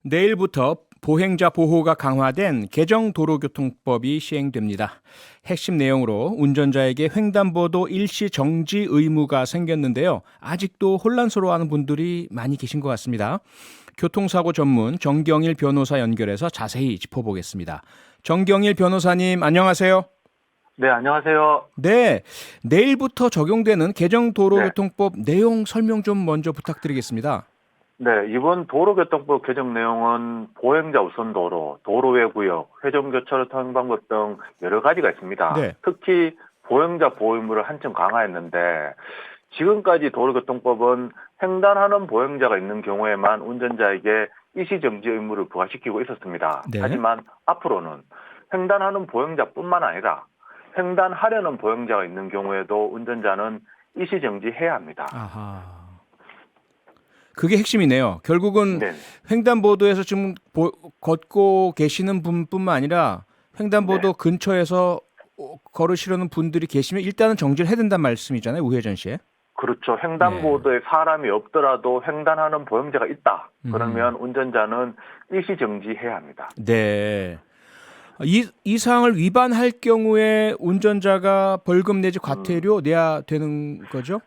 내일부터 보행자 보호가 강화된 개정 도로교통법이 시행됩니다. 핵심 내용으로 운전자에게 횡단보도 일시 정지 의무가 생겼는데요. 아직도 혼란스러워하는 분들이 많이 계신 것 같습니다. 교통사고 전문 정경일 변호사 연결해서 자세히 짚어보겠습니다. 정경일 변호사님, 안녕하세요. 네, 안녕하세요. 네, 내일부터 적용되는 개정 네. 도로교통법 내용 설명 좀 먼저 부탁드리겠습니다. 네, 이번 도로교통법 개정 내용은 보행자 우선 도로, 도로외 구역, 회전교차로 통행 방법 등 여러 가지가 있습니다. 네. 특히 보행자 보호 의무를 한층 강화했는데 지금까지 도로교통법은 횡단하는 보행자가 있는 경우에만 운전자에게 일시정지 의무를 부과시키고 있었습니다. 네. 하지만 앞으로는 횡단하는 보행자뿐만 아니라 횡단하려는 보행자가 있는 경우에도 운전자는 일시정지해야 합니다. 아하. 그게 핵심이네요. 결국은 네. 횡단보도에서 지금 걷고 계시는 분뿐만 아니라 횡단보도 네. 근처에서 걸으시려는 분들이 계시면 일단은 정지를 해야 된다는 말씀이잖아요. 우회전 시에. 그렇죠. 횡단보도에 사람이 없더라도 횡단하는 보행자가 있다. 그러면 운전자는 일시 정지해야 합니다. 네. 이 사항을 위반할 경우에 운전자가 벌금 내지 과태료 내야 되는 거죠?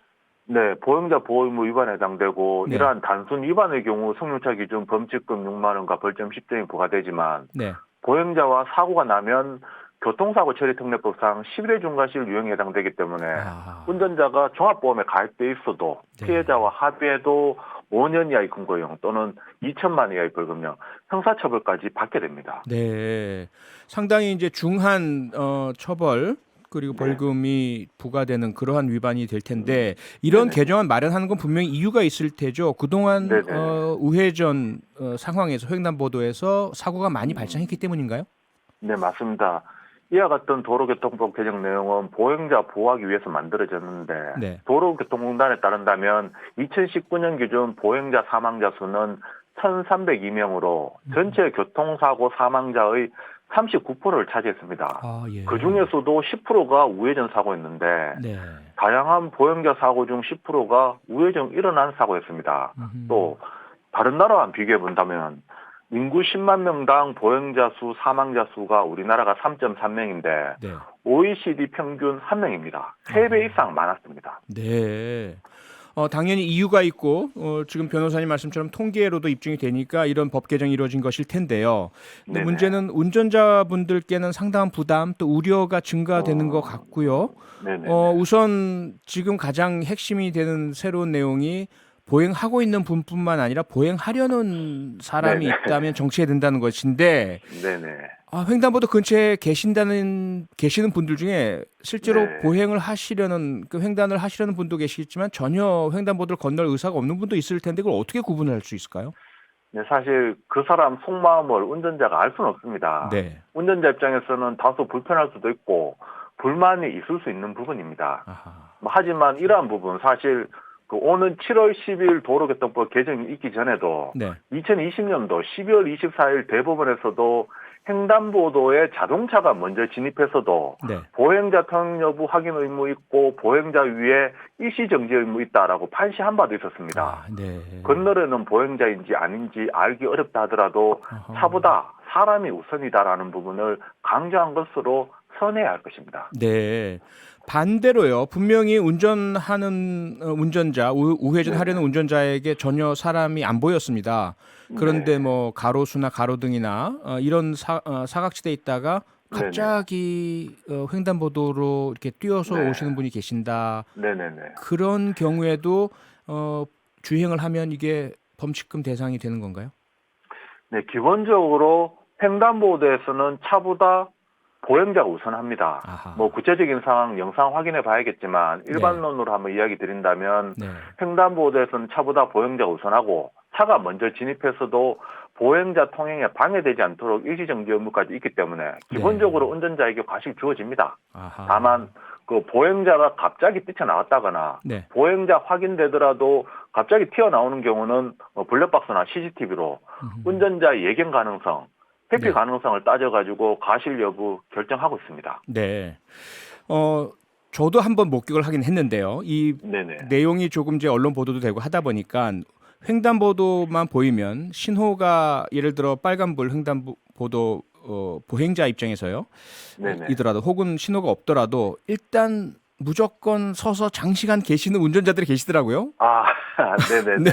네, 보행자 보호 의무 위반에 해당되고 네. 이러한 단순 위반의 경우 승용차 기준 범칙금 6만 원과 벌점 10점이 부과되지만 네. 보행자와 사고가 나면 교통사고 처리 특례법상 11회 중과실 유형에 해당되기 때문에 아. 운전자가 종합보험에 가입돼 있어도 네. 피해자와 합의해도 5년 이하의 금고형 또는 2천만 원 이하의 벌금형, 형사처벌까지 받게 됩니다. 네. 상당히 이제 중한 처벌 그리고 벌금이 부과되는 그러한 위반이 될 텐데 이런 네네. 개정안 마련하는 건 분명히 이유가 있을 테죠. 그동안 네네. 우회전 상황에서 횡단보도에서 사고가 많이 발생했기 때문인가요? 네, 맞습니다. 이와 같은 도로교통법 개정 내용은 보행자 보호하기 위해서 만들어졌는데 네. 도로교통공단에 따른다면 2019년 기준 보행자 사망자 수는 1,302명으로 전체 교통사고 사망자의 39%를 차지했습니다. 아, 예. 그 중에서도 10%가 우회전 사고였는데 네. 다양한 보행자 사고 중 10%가 우회전 일어난 사고였습니다. 또 다른 나라와 비교해 본다면 인구 10만 명당 보행자 수, 사망자 수가 우리나라가 3.3명인데 네. OECD 평균 1명입니다. 3배 이상 많았습니다. 네. 당연히 이유가 있고 지금 변호사님 말씀처럼 통계로도 입증이 되니까 이런 법 개정이 이루어진 것일 텐데요. 근데 네네. 문제는 운전자분들께는 상당한 부담 또 우려가 증가되는 것 같고요. 네네. 우선 지금 가장 핵심이 되는 새로운 내용이 보행하고 있는 분뿐만 아니라 보행하려는 사람이 네네. 있다면 정치해야 된다는 것인데 네네. 횡단보도 근처에 계시는 분들 중에 실제로 네. 보행을 하시려는 횡단을 하시려는 분도 계시겠지만 전혀 횡단보도를 건널 의사가 없는 분도 있을 텐데 그걸 어떻게 구분을 할 수 있을까요? 네, 사실 그 사람 속마음을 운전자가 알 수는 없습니다. 네. 운전자 입장에서는 다소 불편할 수도 있고 불만이 있을 수 있는 부분입니다. 아하. 하지만 이러한 부분 사실 오는 7월 10일 도로교통법 개정이 있기 전에도 네. 2020년도 12월 24일 대법원에서도 횡단보도에 자동차가 먼저 진입해서도 네. 보행자 통행 여부 확인 의무 있고 보행자 위에 일시정지 의무 있다라고 판시한 바도 있었습니다. 네. 건너려는 보행자인지 아닌지 알기 어렵다 하더라도 아하. 차보다 사람이 우선이다라는 부분을 강조한 것으로 선회해야 할 것입니다. 네. 반대로요. 분명히 운전하는 운전자, 우회전 하려는 네네. 운전자에게 전혀 사람이 안 보였습니다. 그런데 네. 뭐 가로수나 가로등이나 이런 사각지대에 있다가 갑자기 횡단보도로 이렇게 뛰어서 네. 오시는 분이 계신다. 네네네. 그런 경우에도 주행을 하면 이게 범칙금 대상이 되는 건가요? 네, 기본적으로 횡단보도에서는 차보다 보행자가 우선합니다. 아하. 뭐 구체적인 상황 영상 확인해 봐야겠지만 일반론으로 한번 이야기 드린다면 네. 횡단보도에서는 차보다 보행자가 우선하고 차가 먼저 진입해서도 보행자 통행에 방해되지 않도록 일시정지 의무까지 있기 때문에 기본적으로 운전자에게 과실이 주어집니다. 아하. 다만 그 보행자가 갑자기 뛰쳐나왔다거나 네. 보행자 확인되더라도 갑자기 튀어나오는 경우는 블랙박스나 CCTV로 운전자 예견 가능성, 회피 네. 가능성을 따져가지고 과실 여부 결정하고 있습니다. 네. 저도 한번 목격을 하긴 했는데요. 이 네네. 내용이 조금 이제 언론 보도도 되고 하다 보니까 횡단보도만 보이면 신호가 예를 들어 빨간불 횡단보도 보행자 입장에서요. 네네. 이더라도 혹은 신호가 없더라도 일단 무조건 서서 장시간 계시는 운전자들이 계시더라고요. 아, 네네네. 네.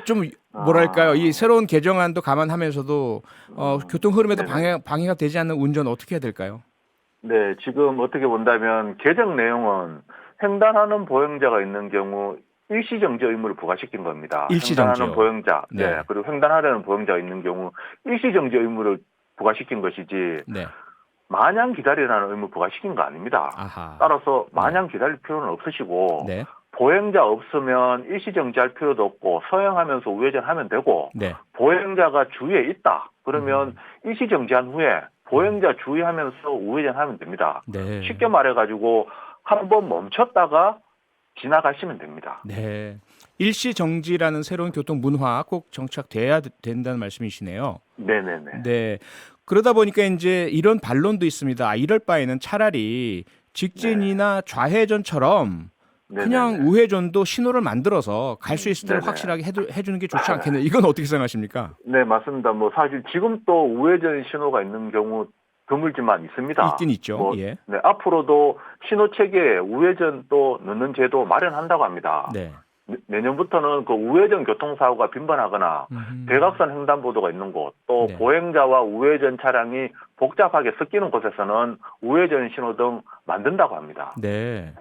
좀 뭐랄까요? 이 새로운 개정안도 감안하면서도 교통 흐름에도 네네. 방해가 되지 않는 운전 어떻게 해야 될까요? 네, 지금 어떻게 본다면 개정 내용은 횡단하는 보행자가 있는 경우 일시정지 의무를 부과시킨 겁니다. 일시정지요. 횡단하는 보행자, 네. 그리고 횡단하려는 보행자가 있는 경우 일시정지 의무를 부과시킨 것이지 네. 마냥 기다리라는 의무 부과시킨 거 아닙니다. 아하. 따라서 마냥 기다릴 필요는 없으시고 네. 보행자 없으면 일시정지할 필요도 없고 서행하면서 우회전하면 되고 네. 보행자가 주위에 있다. 그러면 일시정지한 후에 보행자 주의하면서 우회전하면 됩니다. 네. 쉽게 말해가지고 한번 멈췄다가 지나가시면 됩니다. 네. 일시 정지라는 새로운 교통 문화 꼭 정착돼야 된다는 말씀이시네요. 네네네. 네. 그러다 보니까 이제 이런 반론도 있습니다. 이럴 바에는 차라리 직진이나 좌회전처럼 그냥 네네네. 우회전도 신호를 만들어서 갈 수 있을 때를 네네. 확실하게 해주는 게 좋지 않겠네요. 이건 어떻게 생각하십니까? 네, 맞습니다. 뭐 사실 지금 또 우회전 신호가 있는 경우 드물지만 있습니다. 있긴 있죠. 예. 네, 앞으로도 신호 체계에 우회전 또 넣는 제도 마련한다고 합니다. 네. 내년부터는 그 우회전 교통사고가 빈번하거나 대각선 횡단보도가 있는 곳, 또 네. 보행자와 우회전 차량이 복잡하게 섞이는 곳에서는 우회전 신호 등 만든다고 합니다. 네.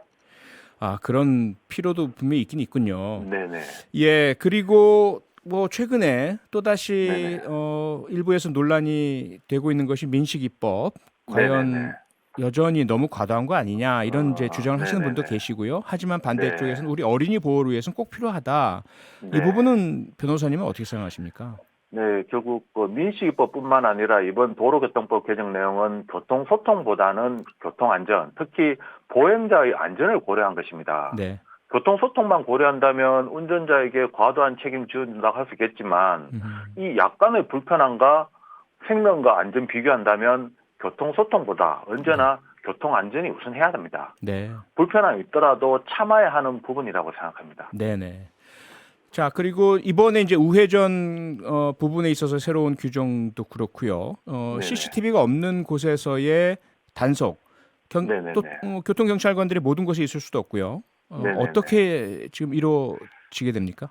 아, 그런 필요도 분명히 있긴 있군요. 네네. 예, 그리고 뭐 최근에 또다시 네네. 일부에서 논란이 되고 있는 것이 민식이법. 과연 네네네. 여전히 너무 과도한 거 아니냐 이런 이제 주장을 하시는 네네네. 분도 계시고요. 하지만 네. 반대쪽에서는 우리 어린이 보호를 위해서는 꼭 필요하다. 이 네. 부분은 변호사님은 어떻게 생각하십니까? 네, 결국 그 민식이법뿐만 아니라 이번 도로교통법 개정 내용은 교통소통보다는 교통안전, 특히 보행자의 안전을 고려한 것입니다. 네. 교통소통만 고려한다면 운전자에게 과도한 책임 지어준다고 할 수 있겠지만 이 약간의 불편함과 생명과 안전 비교한다면 교통소통보다 언제나 교통안전이 우선해야 됩니다. 네. 불편함이 있더라도 참아야 하는 부분이라고 생각합니다. 네네. 자, 그리고 이번에 이제 우회전 부분에 있어서 새로운 규정도 그렇고요. 네네. CCTV가 없는 곳에서의 단속, 네네네. 또 교통경찰관들의 모든 것이 있을 수도 없고요. 네네네. 어떻게 지금 이루어지게 됩니까?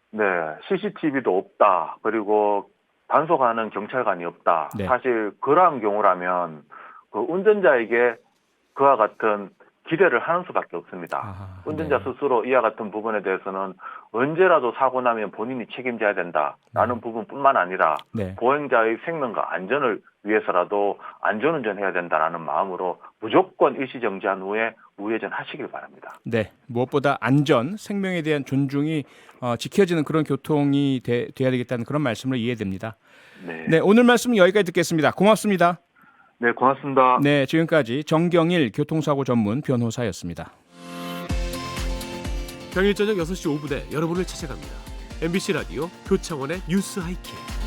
네, CCTV도 없다. 그리고 단속하는 경찰관이 없다. 네. 사실 그러한 경우라면 그 운전자에게 그와 같은 기대를 하는 수밖에 없습니다. 아하, 운전자 네. 스스로 이와 같은 부분에 대해서는 언제라도 사고 나면 본인이 책임져야 된다라는 부분뿐만 아니라 네. 보행자의 생명과 안전을 위해서라도 안전운전해야 된다라는 마음으로 무조건 일시정지한 후에 우회전 하시길 바랍니다. 네, 무엇보다 안전, 생명에 대한 존중이 지켜지는 그런 교통이 돼야 되겠다는 그런 말씀으로 이해됩니다. 네. 네, 오늘 말씀 여기까지 듣겠습니다. 고맙습니다. 네, 고맙습니다. 네, 지금까지 정경일 교통사고 전문 변호사였습니다. 평일 저녁 6시 5분에 여러분을 찾아갑니다. MBC 라디오 표창원의 뉴스 하이킥.